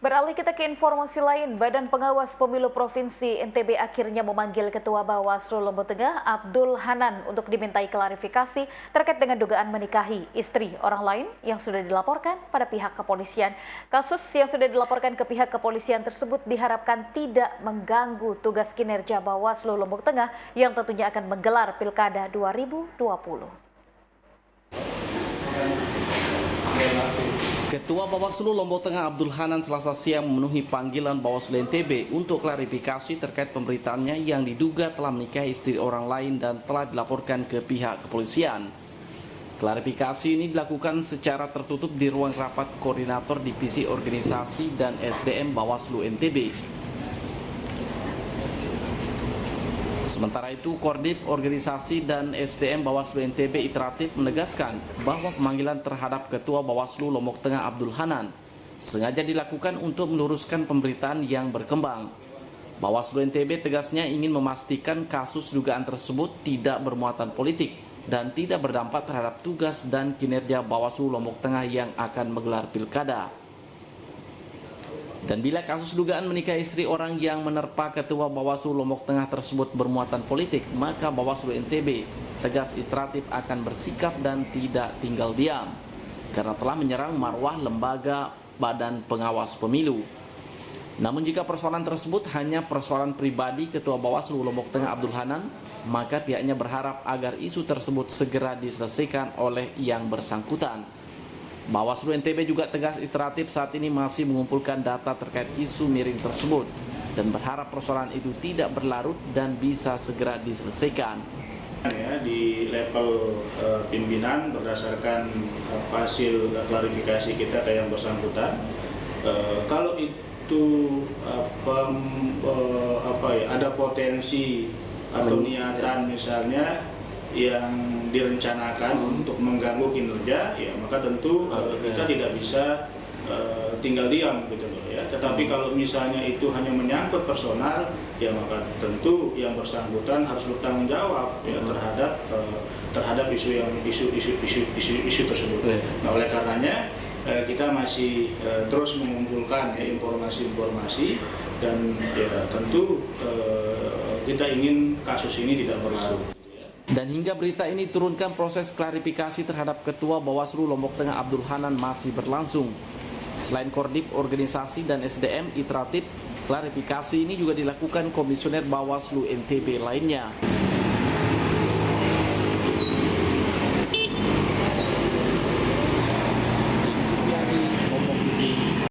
Beralih kita ke informasi lain, Badan Pengawas Pemilu Provinsi NTB akhirnya memanggil Ketua Bawaslu Lombok Tengah, Abdul Hanan, untuk dimintai klarifikasi terkait dengan dugaan menikahi istri orang lain yang sudah dilaporkan pada pihak kepolisian. Kasus yang sudah dilaporkan ke pihak kepolisian tersebut diharapkan tidak mengganggu tugas kinerja Bawaslu Lombok Tengah yang tentunya akan menggelar Pilkada 2020. Ketua Bawaslu Lombok Tengah Abdul Hanan Selasa siang memenuhi panggilan Bawaslu NTB untuk klarifikasi terkait pemberitaannya yang diduga telah menikahi istri orang lain dan telah dilaporkan ke pihak kepolisian. Klarifikasi ini dilakukan secara tertutup di ruang rapat koordinator divisi organisasi dan SDM Bawaslu NTB. Sementara itu, Koordip Organisasi dan SDM Bawaslu NTB Iteratif menegaskan bahwa pemanggilan terhadap Ketua Bawaslu Lombok Tengah Abdul Hanan sengaja dilakukan untuk meluruskan pemberitaan yang berkembang. Bawaslu NTB tegasnya ingin memastikan kasus dugaan tersebut tidak bermuatan politik dan tidak berdampak terhadap tugas dan kinerja Bawaslu Lombok Tengah yang akan menggelar pilkada. Dan bila kasus dugaan menikah istri orang yang menerpa Ketua Bawaslu Lombok Tengah tersebut bermuatan politik, maka Bawaslu NTB tegas iteratif akan bersikap dan tidak tinggal diam karena telah menyerang marwah lembaga Badan Pengawas Pemilu. Namun jika persoalan tersebut hanya persoalan pribadi Ketua Bawaslu Lombok Tengah Abdul Hanan, maka pihaknya berharap agar isu tersebut segera diselesaikan oleh yang bersangkutan. Bawaslu NTB juga tegas iteratif saat ini masih mengumpulkan data terkait isu miring tersebut dan berharap persoalan itu tidak berlarut dan bisa segera diselesaikan. Di level pimpinan berdasarkan hasil klarifikasi kita ke yang bersangkutan, kalau itu ada potensi atau niatan misalnya yang direncanakan untuk mengganggu kinerja, ya maka tentu kita tidak bisa tinggal diam gitu loh ya. Tetapi kalau misalnya itu hanya menyangkut personal, ya maka tentu yang bersangkutan harus bertanggung jawab ya terhadap isu tersebut. Nah, oleh karenanya kita masih terus mengumpulkan ya, informasi-informasi dan ya tentu kita ingin kasus ini tidak berlarut. Dan hingga berita ini turunkan, proses klarifikasi terhadap Ketua Bawaslu Lombok Tengah Abdul Hanan masih berlangsung. Selain Koordip Organisasi dan SDM Iteratif, klarifikasi ini juga dilakukan Komisioner Bawaslu NTB lainnya.